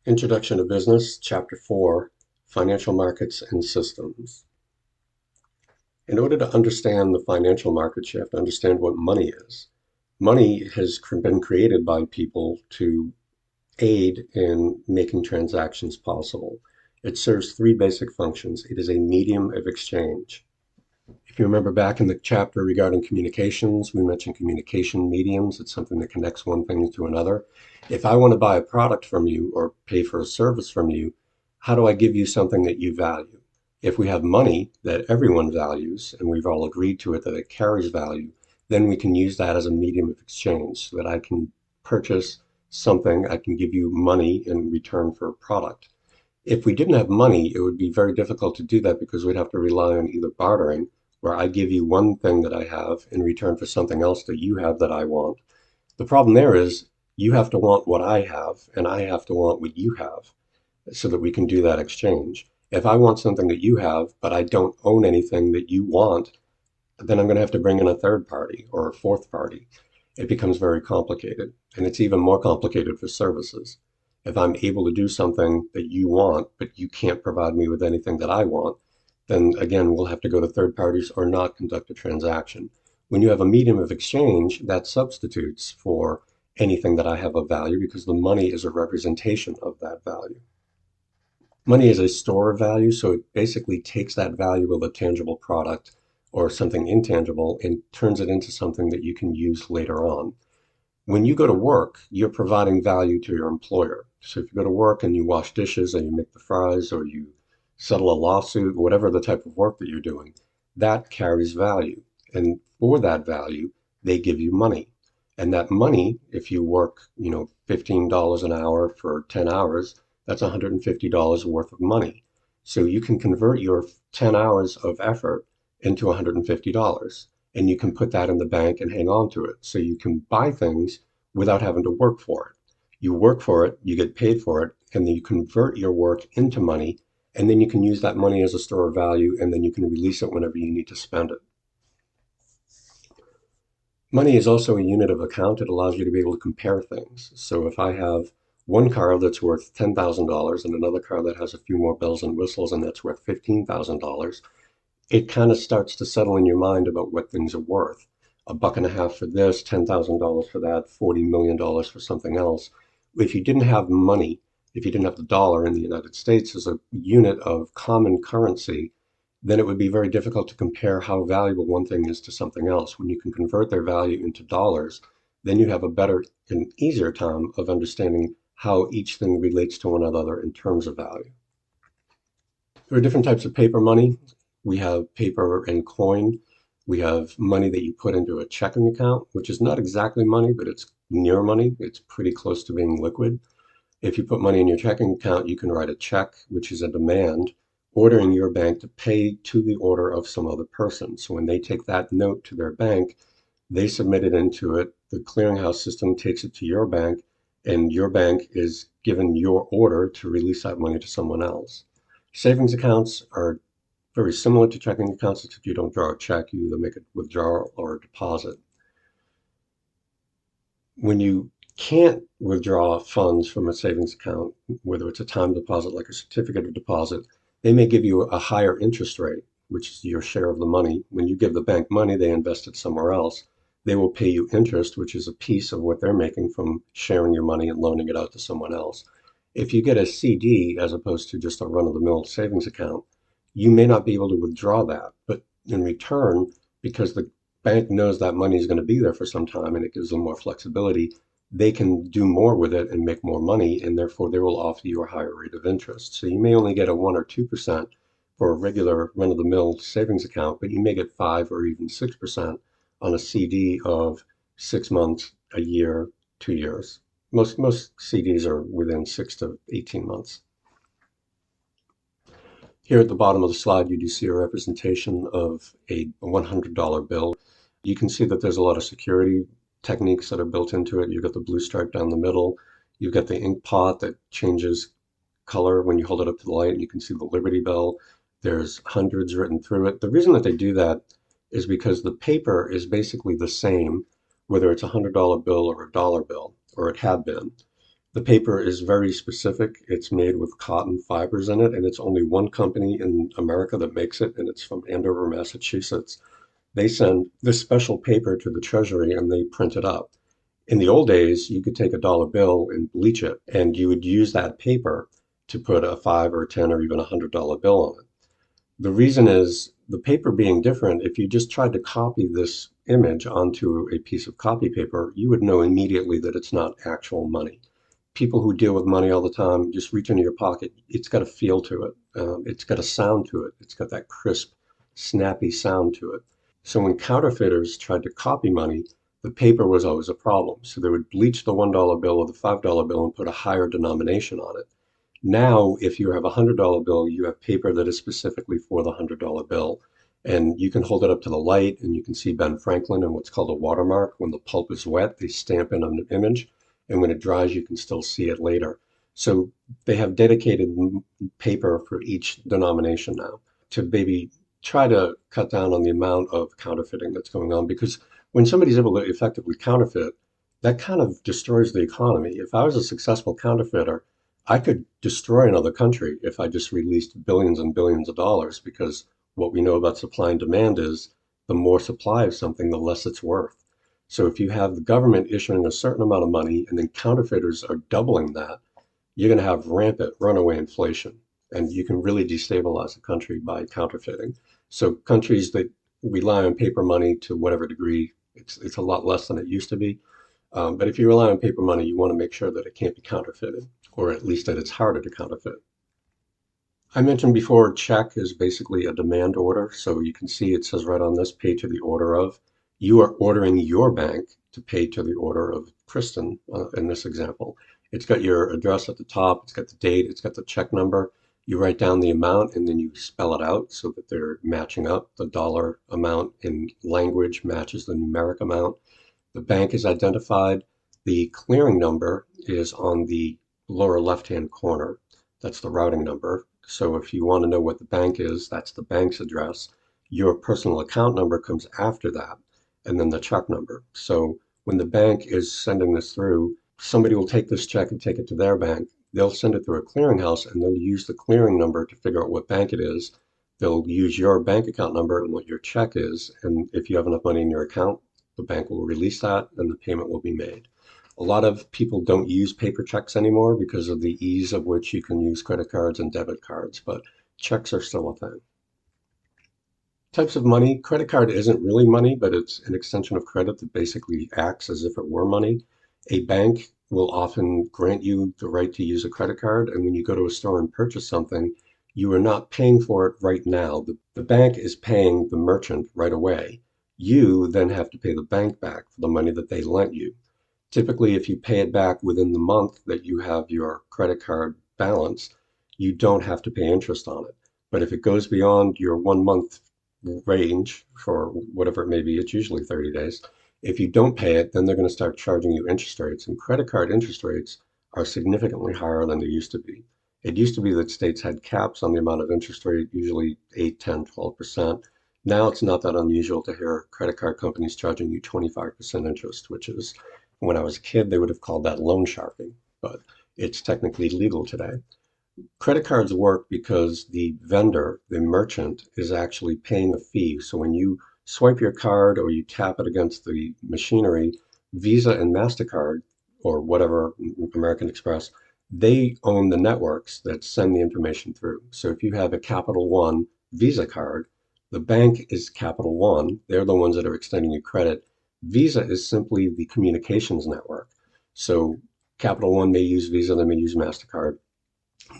Introduction to Business, Chapter 4, Financial Markets and Systems. In order to understand the financial markets, you have to understand what money is. Money has been created by people to aid in making transactions possible. It serves three basic functions. It is a medium of exchange. If you remember back in the chapter regarding communications, we mentioned communication mediums. It's something that connects one thing to another. If I want to buy a product from you or pay for a service from you, how do I give you something that you value? If we have money that everyone values and we've all agreed to it that it carries value, then we can use that as a medium of exchange so that I can purchase something, I can give you money in return for a product. If we didn't have money, it would be very difficult to do that because we'd have to rely on either bartering, where I give you one thing that I have in return for something else that you have that I want. The problem there is you have to want what I have, and I have to want what you have so that we can do that exchange. If I want something that you have, but I don't own anything that you want, then I'm going to have to bring in a third party or a fourth party. It becomes very complicated, and it's even more complicated for services. If I'm able to do something that you want, but you can't provide me with anything that I want, then again, we'll have to go to third parties or not conduct a transaction. When you have a medium of exchange, that substitutes for anything that I have of value because the money is a representation of that value. Money is a store of value, so it basically takes that value of a tangible product or something intangible and turns it into something that you can use later on. When you go to work, you're providing value to your employer. So if you go to work and you wash dishes or you make the fries or you settle a lawsuit, whatever the type of work that you're doing, that carries value. And for that value, they give you money. And that money, if you work, $15 an hour for 10 hours, that's $150 worth of money. So you can convert your 10 hours of effort into $150 and you can put that in the bank and hang on to it. So you can buy things without having to work for it. You work for it, you get paid for it, and then you convert your work into money, and then you can use that money as a store of value, and then you can release it whenever you need to spend it. Money is also a unit of account. It allows you to be able to compare things. So if I have one car that's worth $10,000 and another car that has a few more bells and whistles and that's worth $15,000, it kind of starts to settle in your mind about what things are worth. A buck and a half for this, $10,000 for that, $40 million for something else. If you didn't have money, if you didn't have the dollar in the United States as a unit of common currency, then it would be very difficult to compare how valuable one thing is to something else. When you can convert their value into dollars, then you have a better and easier time of understanding how each thing relates to one another in terms of value. There are different types of paper money. We have paper and coin. We have money that you put into a checking account, which is not exactly money, but it's near money. It's pretty close to being liquid. If you put money in your checking account, you can write a check, which is a demand, ordering your bank to pay to the order of some other person. So when they take that note to their bank, they submit it into it. The clearinghouse system takes it to your bank, and your bank is given your order to release that money to someone else. Savings accounts are very similar to checking accounts, except you don't draw a check, you either make a withdrawal or a deposit. When you can't withdraw funds from a savings account, whether it's a time deposit like a certificate of deposit, they may give you a higher interest rate, which is your share of the money. When you give the bank money, they invest it somewhere else. They will pay you interest, which is a piece of what they're making from sharing your money and loaning it out to someone else. If you get a CD as opposed to just a run-of-the-mill savings account, you may not be able to withdraw that, but in return, because the bank knows that money is going to be there for some time and it gives them more flexibility, they can do more with it and make more money, and therefore they will offer you a higher rate of interest. So you may only get a 1 or 2% for a regular run-of-the-mill savings account, but you may get 5 or even 6% on a CD of 6 months, a year, 2 years. Most CDs are within 6 to 18 months. Here at the bottom of the slide, you do see a representation of a $100 bill. You can see that there's a lot of security techniques that are built into it. You've got the blue stripe down the middle. You've got the ink pot that changes color when you hold it up to the light, and you can see the Liberty Bell. There's hundreds written through it. The reason that they do that is because the paper is basically the same, whether it's a $100 bill or a dollar bill, or it had been. The paper is very specific. It's made with cotton fibers in it, and it's only one company in America that makes it, and it's from Andover, Massachusetts. They send this special paper to the Treasury and they print it up. In the old days, you could take a dollar bill and bleach it, and you would use that paper to put a 5 or 10 or even $100 bill on it. The reason is the paper being different. If you just tried to copy this image onto a piece of copy paper, you would know immediately that it's not actual money. People who deal with money all the time just reach into your pocket. It's got a feel to it. It's got a sound to it. It's got that crisp, snappy sound to it. So when counterfeiters tried to copy money, the paper was always a problem. So they would bleach the $1 bill or the $5 bill and put a higher denomination on it. Now, if you have a $100 bill, you have paper that is specifically for the $100 bill. And you can hold it up to the light and you can see Ben Franklin and what's called a watermark. When the pulp is wet, they stamp in an image. And when it dries, you can still see it later. So they have dedicated paper for each denomination now to maybe try to cut down on the amount of counterfeiting that's going on. Because when somebody's able to effectively counterfeit, that kind of destroys the economy. If I was a successful counterfeiter, I could destroy another country if I just released billions and billions of dollars, because what we know about supply and demand is the more supply of something, the less it's worth. So if you have the government issuing a certain amount of money and then counterfeiters are doubling that, you're going to have rampant runaway inflation. And you can really destabilize a country by counterfeiting. So countries that rely on paper money to whatever degree, it's a lot less than it used to be. But if you rely on paper money, you want to make sure that it can't be counterfeited, or at least that it's harder to counterfeit. I mentioned before, check is basically a demand order. So you can see it says right on this, pay to the order of. You are ordering your bank to pay to the order of Kristen in this example. It's got your address at the top, it's got the date, it's got the check number. You write down the amount and then you spell it out so that they're matching up. The dollar amount in language matches the numeric amount. The bank is identified. The clearing number is on the lower left-hand corner. That's the routing number. So if you want to know what the bank is, that's the bank's address. Your personal account number comes after that, and then the check number. So when the bank is sending this through, somebody will take this check and take it to their bank. They'll send it through a clearinghouse, and they'll use the clearing number to figure out what bank it is. They'll use your bank account number and what your check is. And if you have enough money in your account, the bank will release that and the payment will be made. A lot of people don't use paper checks anymore because of the ease of which you can use credit cards and debit cards, but checks are still a thing. Types of money. Credit card isn't really money, but it's an extension of credit that basically acts as if it were money. A bank will often grant you the right to use a credit card, and when you go to a store and purchase something, you are not paying for it right now. The bank is paying the merchant right away. You then have to pay the bank back for the money that they lent you. Typically, if you pay it back within the month that you have your credit card balance, you don't have to pay interest on it. But if it goes beyond your 1 month range for whatever it may be, it's usually 30 days. If you don't pay it, then they're going to start charging you interest rates. And credit card interest rates are significantly higher than they used to be. It used to be that states had caps on the amount of interest rate, usually 8, 10, 12%. Now it's not that unusual to hear credit card companies charging you 25% interest, which is, when I was a kid, they would have called that loan sharking, but it's technically legal today. Credit cards work because the vendor, the merchant, is actually paying a fee. So when you swipe your card or you tap it against the machinery, Visa and MasterCard, or whatever, American Express, they own the networks that send the information through. So if you have a Capital One Visa card, the bank is Capital One. They're the ones that are extending you credit. Visa is simply the communications network. So Capital One may use Visa, they may use MasterCard.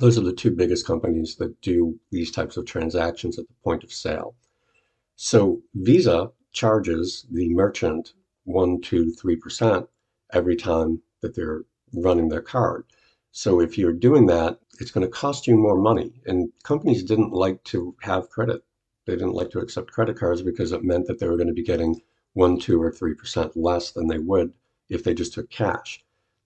Those are the two biggest companies that do these types of transactions at the point of sale. So Visa charges the merchant 1, 2, 3% every time that they're running their card. So if you're doing that, it's going to cost you more money. And companies didn't like to have credit. They didn't like to accept credit cards because it meant that they were going to be getting 1, 2, or 3% less than they would if they just took cash.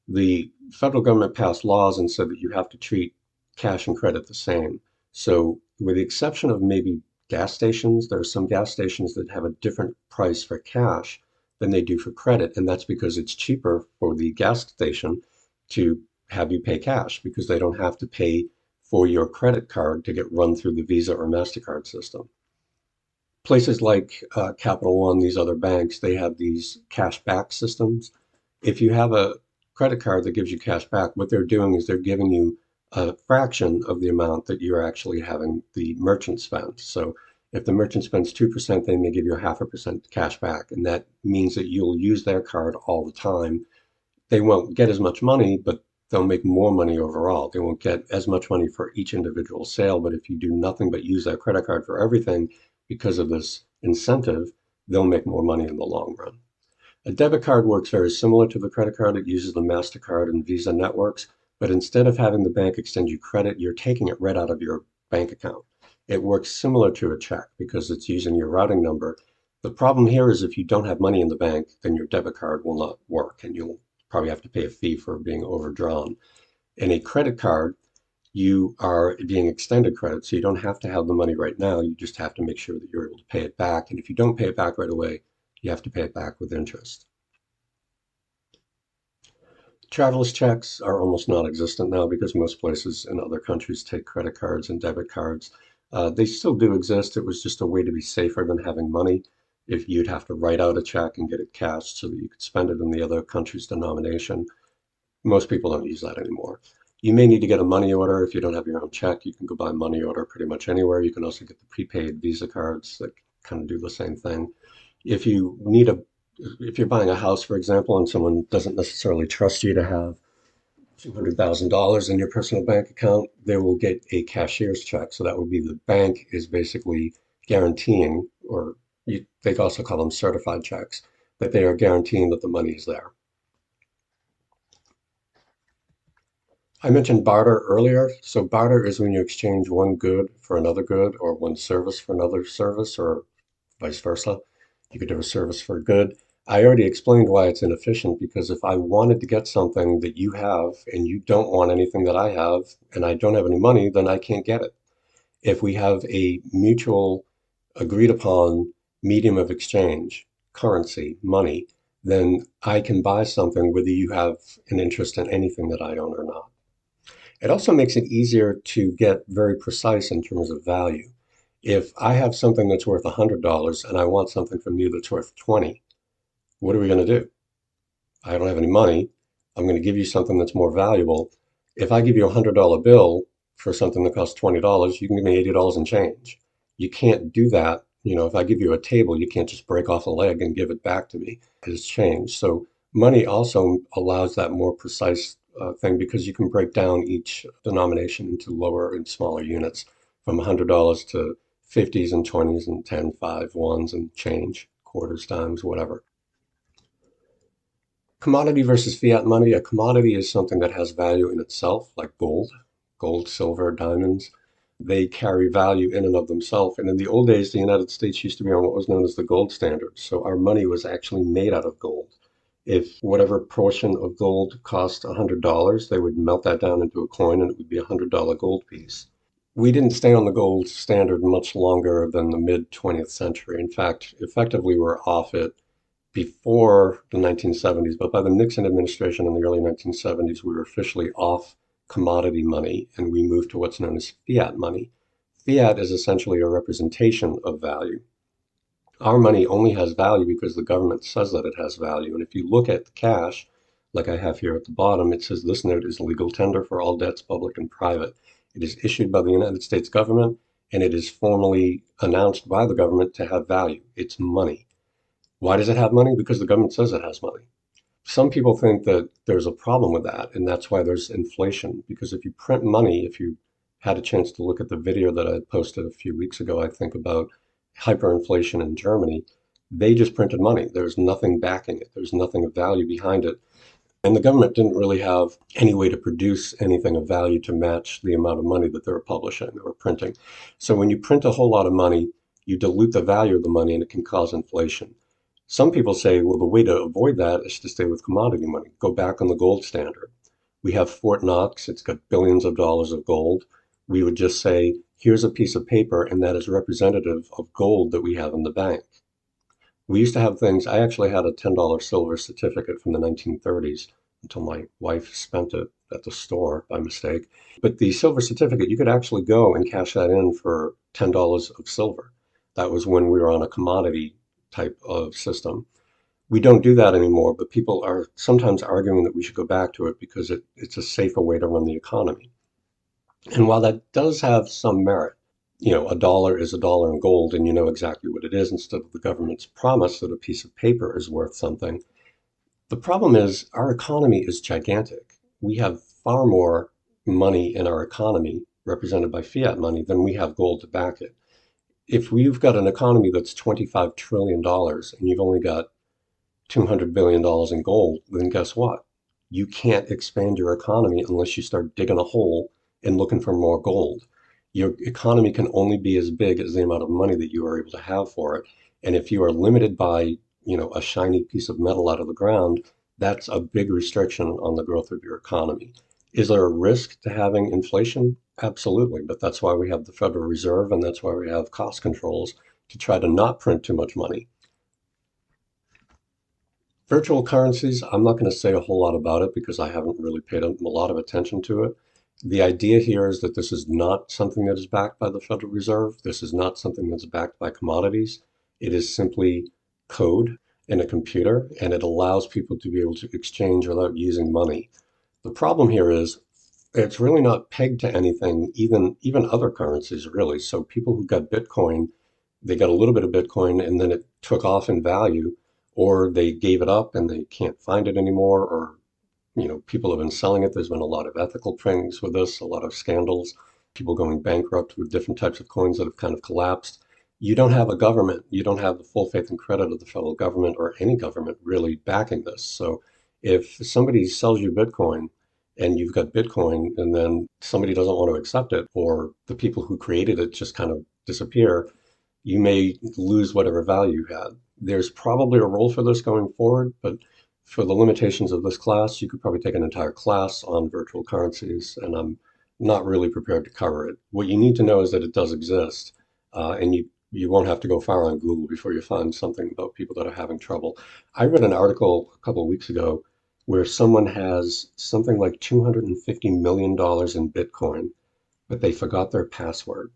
The federal government passed laws and said that you have to treat cash and credit the same. So with the exception of maybe gas stations, there are some gas stations that have a different price for cash than they do for credit. And that's because it's cheaper for the gas station to have you pay cash because they don't have to pay for your credit card to get run through the Visa or MasterCard system. Places like Capital One, these other banks, they have these cash back systems. If you have a credit card that gives you cash back, what they're doing is they're giving you a fraction of the amount that you're actually having the merchant spend. So if the merchant spends 2%, they may give you a 0.5% cash back. And that means that you'll use their card all the time. They won't get as much money, but they'll make more money overall. They won't get as much money for each individual sale, but if you do nothing but use that credit card for everything because of this incentive, they'll make more money in the long run. A debit card works very similar to the credit card. It uses the MasterCard and Visa networks, but instead of having the bank extend you credit, you're taking it right out of your bank account. It works similar to a check because it's using your routing number. The problem here is if you don't have money in the bank, then your debit card will not work and you'll probably have to pay a fee for being overdrawn. In a credit card, you are being extended credit, so you don't have to have the money right now. You just have to make sure that you're able to pay it back. And if you don't pay it back right away, you have to pay it back with interest. Traveler's checks are almost non-existent now because most places in other countries take credit cards and debit cards. They still do exist. It was just a way to be safer than having money. If you'd have to write out a check and get it cashed so that you could spend it in the other country's denomination, most people don't use that anymore. You may need to get a money order. If you don't have your own check, you can go buy a money order pretty much anywhere. You can also get the prepaid Visa cards that kind of do the same thing. If you need a if you're buying a house, for example, and someone doesn't necessarily trust you to have $200,000 in your personal bank account, they will get a cashier's check. So that would be the bank is basically guaranteeing, or they also call them certified checks, that they are guaranteeing that the money is there. I mentioned barter earlier. So barter is when you exchange one good for another good or one service for another service or vice versa. You could have a service for a good. I already explained why it's inefficient because if I wanted to get something that you have and you don't want anything that I have and I don't have any money, then I can't get it. If we have a mutual agreed upon medium of exchange, currency, money, then I can buy something whether you have an interest in anything that I own or not. It also makes it easier to get very precise in terms of value. If I have something that's worth $100 and I want something from you that's worth 20, what are we going to do? I don't have any money. I'm going to give you something that's more valuable. If I give you $100 bill for something that costs $20, you can give me $80 and change. You can't do that. You know, if I give you a table, you can't just break off a leg and give it back to me. It's change. So money also allows that more precise thing because you can break down each denomination into lower and smaller units from $100 to 50s and 20s and 10, 5, ones and change, quarters, dimes, whatever. Commodity versus fiat money. A commodity is something that has value in itself, like gold, silver, diamonds. They carry value in and of themselves. And in the old days, the United States used to be on what was known as the gold standard. So our money was actually made out of gold. If whatever portion of gold cost $100, they would melt that down into a coin and it would be a $100 gold piece. We didn't stay on the gold standard much longer than the mid 20th century. In fact, effectively, we're off it before the 1970s, but by the Nixon administration in the early 1970s, we were officially off commodity money and we moved to what's known as fiat money. Fiat is essentially a representation of value. Our money only has value because the government says that it has value. And if you look at the cash, like I have here at the bottom, it says this note is legal tender for all debts, public and private. It is issued by the United States government and it is formally announced by the government to have value. It's money. Why does it have money? Because the government says it has money. Some people think that there's a problem with that, and that's why there's inflation. Because if you print money, if you had a chance to look at the video that I posted a few weeks ago, I think about hyperinflation in Germany, they just printed money. There's nothing backing it. There's nothing of value behind it. And the government didn't really have any way to produce anything of value to match the amount of money that they were publishing or printing. So when you print a whole lot of money, you dilute the value of the money and it can cause inflation. Some people say, well, the way to avoid that is to stay with commodity money. Go back on the gold standard. We have Fort Knox. It's got billions of dollars of gold. We would just say, here's a piece of paper, and that is representative of gold that we have in the bank. We used to have things. I actually had a $10 silver certificate from the 1930s until my wife spent it at the store by mistake. But the silver certificate, you could actually go and cash that in for $10 of silver. That was when we were on a commodity type of system. We don't do that anymore, but people are sometimes arguing that we should go back to it because it's a safer way to run the economy. And while that does have some merit, a dollar is a dollar in gold and you know exactly what it is instead of the government's promise that a piece of paper is worth something. The problem is our economy is gigantic. We have far more money in our economy represented by fiat money than we have gold to back it. If we've got an economy that's $25 trillion dollars and you've only got $200 billion dollars in gold, then guess what? You can't expand your economy unless you start digging a hole and looking for more gold. Your economy can only be as big as the amount of money that you are able to have for it. And if you are limited by, a shiny piece of metal out of the ground, that's a big restriction on the growth of your economy. Is there a risk to having inflation? Absolutely. But that's why we have the Federal Reserve and that's why we have cost controls to try to not print too much money. Virtual currencies, I'm not going to say a whole lot about it because I haven't really paid a lot of attention to it. The idea here is that this is not something that is backed by the Federal Reserve. This is not something that's backed by commodities. It is simply code in a computer, and it allows people to be able to exchange without using money. The problem here is it's really not pegged to anything, even other currencies really. So people who got Bitcoin, they got a little bit of Bitcoin and then it took off in value, or they gave it up and they can't find it anymore, or people have been selling it. There's been a lot of ethical things with this, a lot of scandals, people going bankrupt with different types of coins that have kind of collapsed. You don't have a government, you don't have the full faith and credit of the federal government or any government really backing this. So if somebody sells you Bitcoin and you've got Bitcoin and then somebody doesn't want to accept it, or the people who created it just kind of disappear, you may lose whatever value you had. There's probably a role for this going forward, but for the limitations of this class, you could probably take an entire class on virtual currencies, and I'm not really prepared to cover it. What you need to know is that it does exist, and you won't have to go far on Google before you find something about people that are having trouble. I read an article a couple of weeks ago where someone has something like $250 million in Bitcoin, but they forgot their password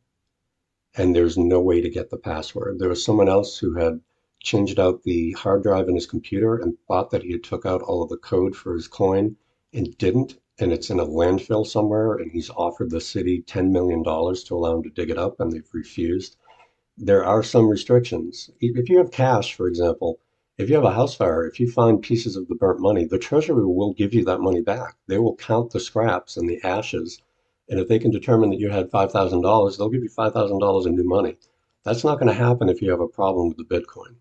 and there's no way to get the password. There was someone else who had changed out the hard drive in his computer and thought that he had took out all of the code for his coin and didn't. And it's in a landfill somewhere, and he's offered the city $10 million dollars to allow him to dig it up, and they've refused. There are some restrictions. If you have cash, for example, if you have a house fire, if you find pieces of the burnt money, the treasury will give you that money back. They will count the scraps and the ashes. And if they can determine that you had $5,000, they'll give you $5,000 in new money. That's not going to happen if you have a problem with the Bitcoin.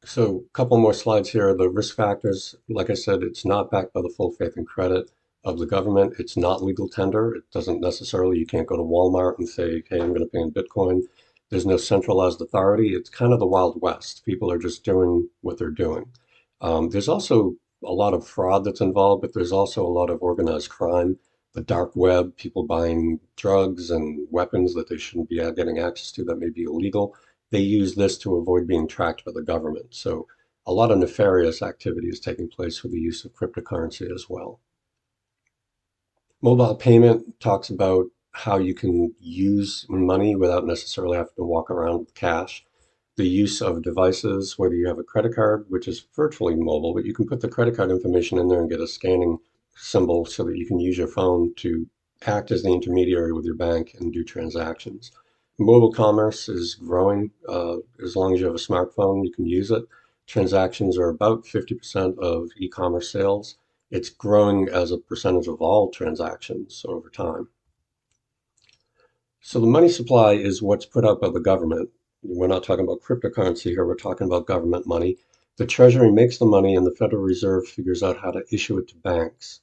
So a couple more slides here. The risk factors, like I said, it's not backed by the full faith and credit of the government. It's not legal tender. It doesn't necessarily, you can't go to Walmart and say, hey, I'm going to pay in Bitcoin. There's no centralized authority. It's kind of the Wild West. People are just doing what they're doing. There's also a lot of fraud that's involved, but there's also a lot of organized crime, the dark web, people buying drugs and weapons that they shouldn't be getting access to that may be illegal. They use this to avoid being tracked by the government. So a lot of nefarious activity is taking place with the use of cryptocurrency as well. Mobile payment talks about how you can use money without necessarily having to walk around with cash. The use of devices, whether you have a credit card, which is virtually mobile, but you can put the credit card information in there and get a scanning symbol so that you can use your phone to act as the intermediary with your bank and do transactions. Mobile commerce is growing. As long as you have a smartphone, you can use it. Transactions are about 50% of e-commerce sales. It's growing as a percentage of all transactions over time. So the money supply is what's put out by the government. We're not talking about cryptocurrency here, we're talking about government money. The Treasury makes the money and the Federal Reserve figures out how to issue it to banks.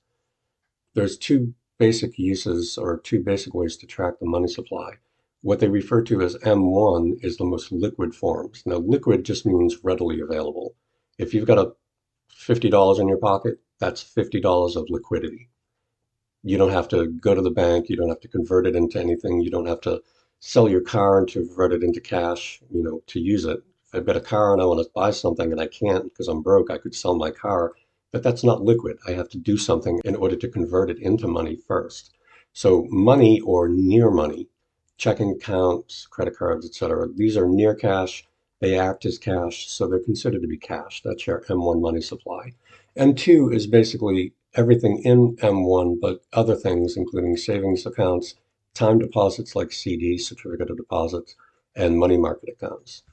There's two basic uses or two basic ways to track the money supply. What they refer to as M1 is the most liquid forms. Now, liquid just means readily available. If you've got a $50 in your pocket, that's $50 of liquidity. You don't have to go to the bank. You don't have to convert it into anything. You don't have to sell your car and to convert it into cash, to use it. I bid a car and I want to buy something and I can't because I'm broke, I could sell my car, but that's not liquid. I have to do something in order to convert it into money first. So money or near money, checking accounts, credit cards, etc., these are near cash. They act as cash, so they're considered to be cash. That's your M1 money supply. M2 is basically everything in M1, but other things, including savings accounts, time deposits like CD, certificate of deposits, and money market accounts.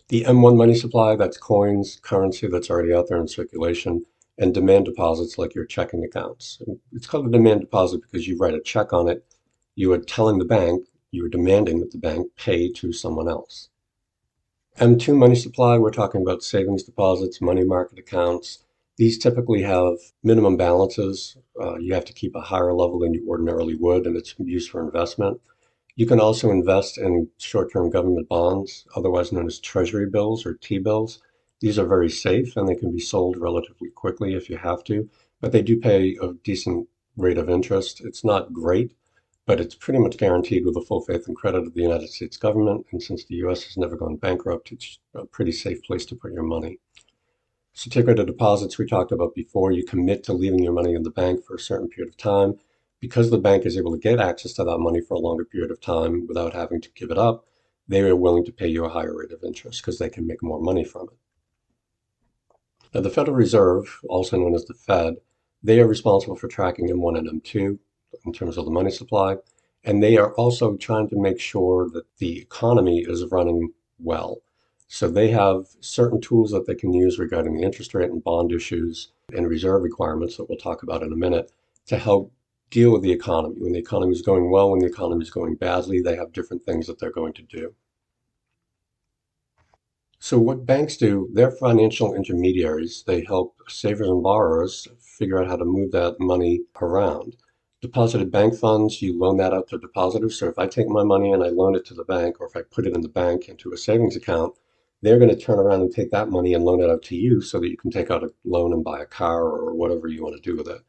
The M1 money supply, that's coins, currency that's already out there in circulation, and demand deposits like your checking accounts. It's called a demand deposit because you write a check on it. You are telling the bank, you are demanding that the bank pay to someone else. M2 money supply, we're talking about savings deposits, money market accounts. These typically have minimum balances. You have to keep a higher level than you ordinarily would, and it's used for investment. You can also invest in short-term government bonds, otherwise known as treasury bills or T-bills. These are very safe and they can be sold relatively quickly if you have to, but they do pay a decent rate of interest. It's not great, but it's pretty much guaranteed with the full faith and credit of the United States government. And since the US has never gone bankrupt, it's a pretty safe place to put your money. Certificate of deposits we talked about before, you commit to leaving your money in the bank for a certain period of time. Because the bank is able to get access to that money for a longer period of time without having to give it up, they are willing to pay you a higher rate of interest because they can make more money from it. Now, the Federal Reserve, also known as the Fed, they are responsible for tracking M1 and M2 in terms of the money supply, and they are also trying to make sure that the economy is running well. So they have certain tools that they can use regarding the interest rate and bond issues and reserve requirements that we'll talk about in a minute to help deal with the economy. When the economy is going well, when the economy is going badly, they have different things that they're going to do. So what banks do, they're financial intermediaries. They help savers and borrowers figure out how to move that money around. Deposited bank funds, you loan that out to depositors. So if I take my money and I loan it to the bank, or if I put it in the bank into a savings account, they're going to turn around and take that money and loan it out to you so that you can take out a loan and buy a car or whatever you want to do with it.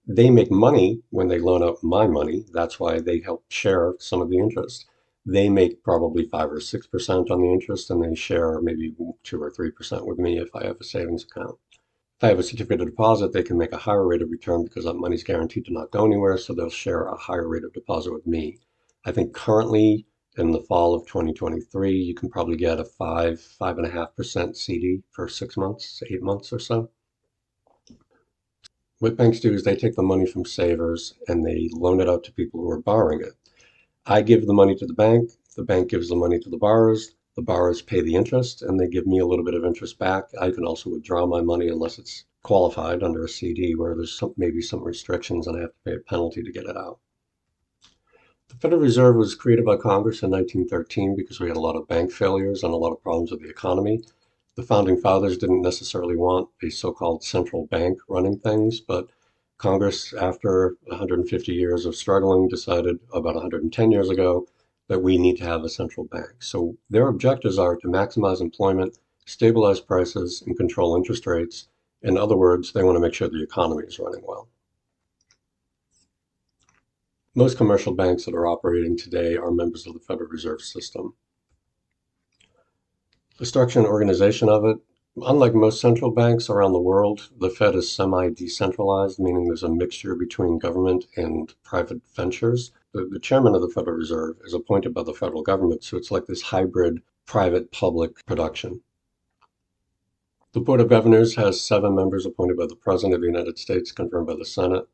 They make money when they loan out my money. That's why they help share some of the interest. They make probably 5 or 6% on the interest, and they share maybe 2 or 3% with me if I have a savings account. If I have a certificate of deposit, they can make a higher rate of return because that money's guaranteed to not go anywhere, so they'll share a higher rate of deposit with me. I think currently in the fall of 2023, you can probably get a 5.5% CD for 6 months, 8 months or so. What banks do is they take the money from savers and they loan it out to people who are borrowing it. I give the money to the bank gives the money to the borrowers pay the interest, and they give me a little bit of interest back. I can also withdraw my money unless it's qualified under a CD where there's maybe some restrictions and I have to pay a penalty to get it out. The Federal Reserve was created by Congress in 1913 because we had a lot of bank failures and a lot of problems with the economy. The founding fathers didn't necessarily want a so-called central bank running things, but Congress, after 150 years of struggling, decided about 110 years ago that we need to have a central bank. So their objectives are to maximize employment, stabilize prices, and control interest rates. In other words, they want to make sure the economy is running well. Most commercial banks that are operating today are members of the Federal Reserve System. The structure and organization of it, unlike most central banks around the world, the Fed is semi-decentralized, meaning there's a mixture between government and private ventures. The chairman of the Federal Reserve is appointed by the federal government, so it's like this hybrid private-public production. The Board of Governors has 7 members appointed by the President of the United States, confirmed by the Senate.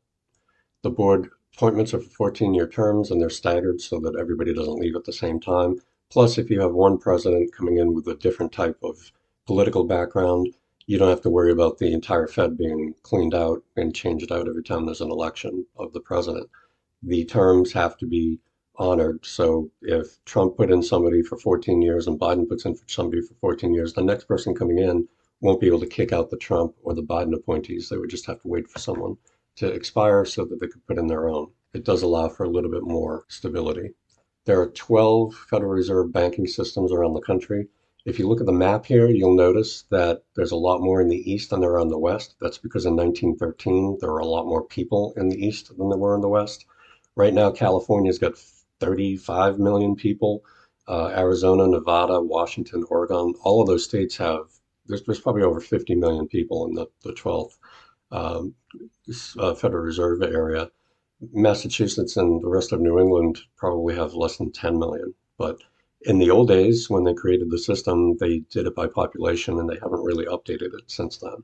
The board appointments are for 14-year terms, and they're staggered so that everybody doesn't leave at the same time. Plus, if you have one president coming in with a different type of political background, you don't have to worry about the entire Fed being cleaned out and changed out every time there's an election of the president. The terms have to be honored. So if Trump put in somebody for 14 years and Biden puts in for somebody for 14 years, the next person coming in won't be able to kick out the Trump or the Biden appointees. They would just have to wait for someone to expire so that they could put in their own. It does allow for a little bit more stability. There are 12 Federal Reserve banking systems around the country. If you look at the map here, you'll notice that there's a lot more in the East than there are in the West. That's because in 1913, there were a lot more people in the East than there were in the West. Right now, California's got 35 million people. Arizona, Nevada, Washington, Oregon, all of those states have, there's probably over 50 million people in the 12th um, Federal Reserve area. Massachusetts and the rest of New England probably have less than 10 million. But in the old days, when they created the system, they did it by population and they haven't really updated it since then.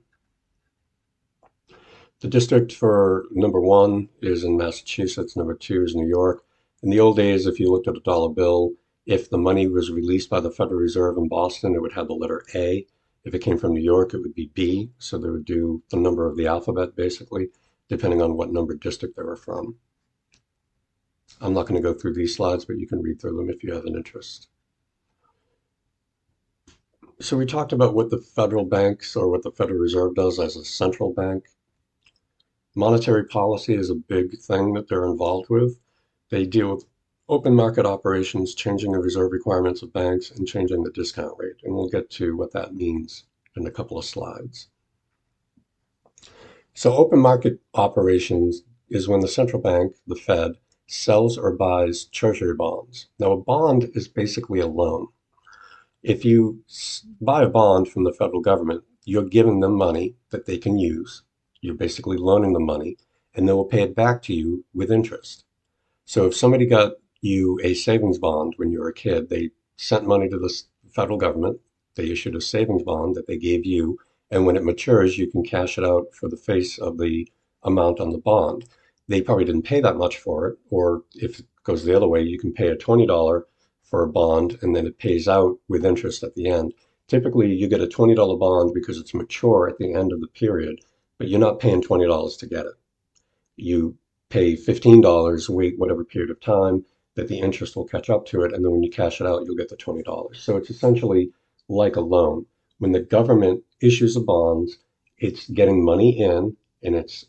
The district for number one is in Massachusetts, number two is New York. In the old days, if you looked at a dollar bill, if the money was released by the Federal Reserve in Boston, it would have the letter A. If it came from New York, it would be B. So they would do the number of the alphabet, basically, depending on what number district they were from. I'm not going to go through these slides, but you can read through them if you have an interest. So we talked about what the federal banks or what the Federal Reserve does as a central bank. Monetary policy is a big thing that they're involved with. They deal with open market operations, changing the reserve requirements of banks, and changing the discount rate. And we'll get to what that means in a couple of slides. So open market operations is when the central bank, the Fed, sells or buys treasury bonds. Now, a bond is basically a loan. If you buy a bond from the federal government, you're giving them money that they can use. You're basically loaning them money, and they will pay it back to you with interest. So if somebody got you a savings bond when you were a kid, they sent money to the federal government, they issued a savings bond that they gave you, and when it matures, you can cash it out for the face of the amount on the bond. They probably didn't pay that much for it, or if it goes the other way, you can pay a $20 for a bond and then it pays out with interest at the end. Typically, you get a $20 bond because it's mature at the end of the period, but you're not paying $20 to get it. You pay $15, wait whatever period of time that the interest will catch up to it, and then when you cash it out, you'll get the $20. So it's essentially like a loan. When the government issues a bond, it's getting money in and it's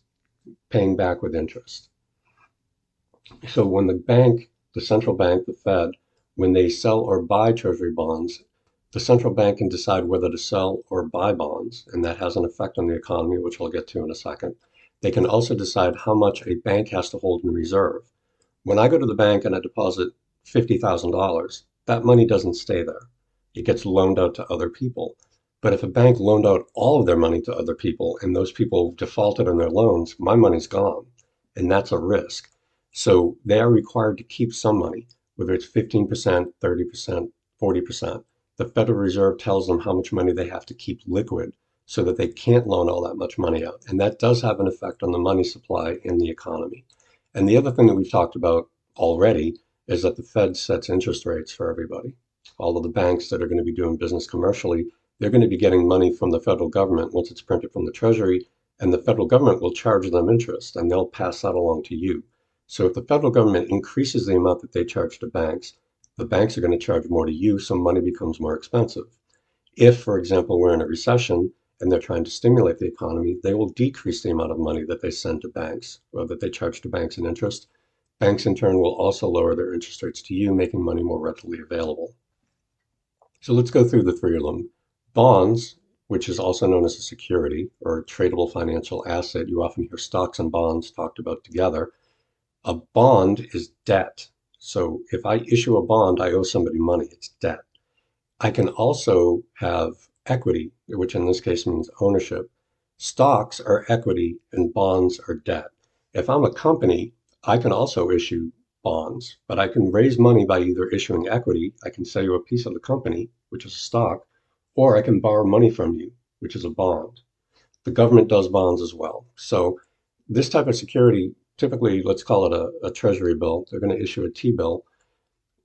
paying back with interest. So when the bank, the central bank, the Fed, when they sell or buy treasury bonds, the central bank can decide whether to sell or buy bonds, and that has an effect on the economy, which I'll get to in a second. They can also decide how much a bank has to hold in reserve. When I go to the bank and I deposit $50,000, that money doesn't stay there. It gets loaned out to other people. But if a bank loaned out all of their money to other people and those people defaulted on their loans, my money's gone. And that's a risk. So they are required to keep some money, whether it's 15%, 30%, 40%. The Federal Reserve tells them how much money they have to keep liquid so that they can't loan all that much money out. And that does have an effect on the money supply in the economy. And the other thing that we've talked about already is that the Fed sets interest rates for everybody. All of the banks that are going to be doing business commercially, they're going to be getting money from the federal government once it's printed from the Treasury, and the federal government will charge them interest and they'll pass that along to you. So if the federal government increases the amount that they charge to banks, the banks are going to charge more to you, so money becomes more expensive. If, for example, we're in a recession and they're trying to stimulate the economy, they will decrease the amount of money that they send to banks or that they charge to banks in interest. Banks, in turn, will also lower their interest rates to you, making money more readily available. So let's go through the three of them. Bonds, which is also known as a security or a tradable financial asset. You often hear stocks and bonds talked about together. A bond is debt. So if I issue a bond, I owe somebody money. It's debt. I can also have equity, which in this case means ownership. Stocks are equity and bonds are debt. If I'm a company, I can also issue bonds, but I can raise money by either issuing equity, I can sell you a piece of the company, which is a stock, or I can borrow money from you, which is a bond. The government does bonds as well. So this type of security, typically, let's call it a treasury bill. They're going to issue a T-bill.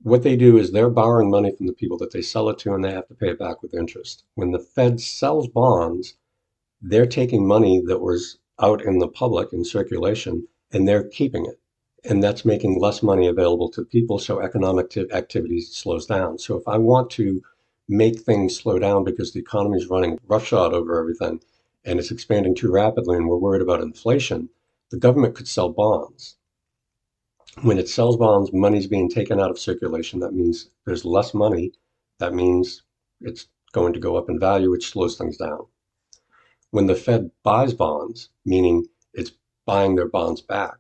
What they do is they're borrowing money from the people that they sell it to, and they have to pay it back with interest. When the Fed sells bonds, they're taking money that was out in the public in circulation, and they're keeping it. And that's making less money available to people, so economic activity slows down. So if I want to make things slow down because the economy is running roughshod over everything and it's expanding too rapidly and we're worried about inflation, the government could sell bonds. When it sells bonds, money's being taken out of circulation. That means there's less money. That means it's going to go up in value, which slows things down. When the Fed buys bonds, meaning it's buying their bonds back,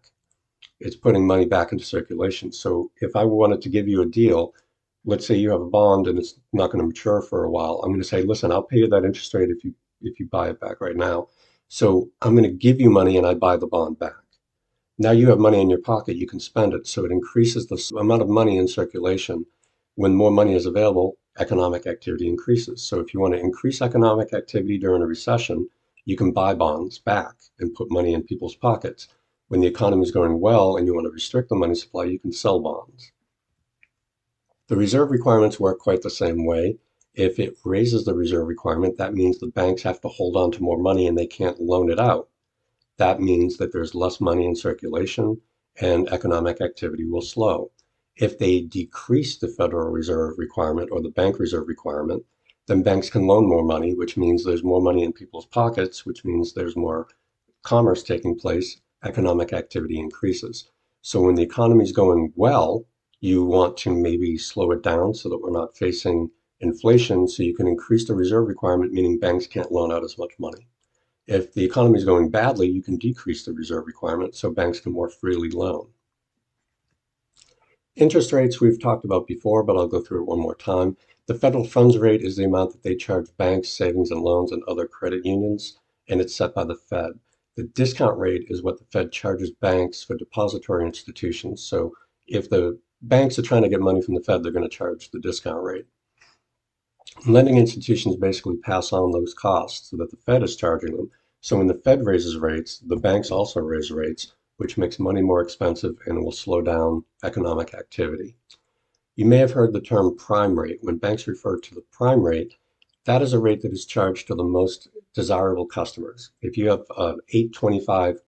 it's putting money back into circulation. So if I wanted to give you a deal, let's say you have a bond and it's not going to mature for a while. I'm going to say, listen, I'll pay you that interest rate if you buy it back right now. So I'm going to give you money and I buy the bond back. Now you have money in your pocket, you can spend it. So it increases the amount of money in circulation. When more money is available, economic activity increases. So if you want to increase economic activity during a recession, you can buy bonds back and put money in people's pockets. When the economy is going well and you want to restrict the money supply, you can sell bonds. The reserve requirements work quite the same way. If it raises the reserve requirement, that means the banks have to hold on to more money and they can't loan it out. That means that there's less money in circulation and economic activity will slow. If they decrease the Federal Reserve requirement or the bank reserve requirement, then banks can loan more money, which means there's more money in people's pockets, which means there's more commerce taking place, economic activity increases. So when the economy is going well, you want to maybe slow it down so that we're not facing inflation, so you can increase the reserve requirement, meaning banks can't loan out as much money. If the economy is going badly, you can decrease the reserve requirement so banks can more freely loan. Interest rates we've talked about before, but I'll go through it one more time. The federal funds rate is the amount that they charge banks, savings and loans, and other credit unions, and it's set by the Fed. The discount rate is what the Fed charges banks for depository institutions. So if the banks are trying to get money from the Fed, they're going to charge the discount rate. Lending institutions basically pass on those costs so that the Fed is charging them. So when the Fed raises rates, the banks also raise rates, which makes money more expensive and will slow down economic activity. You may have heard the term prime rate. When banks refer to the prime rate, that is a rate that is charged to the most desirable customers. If you have an 825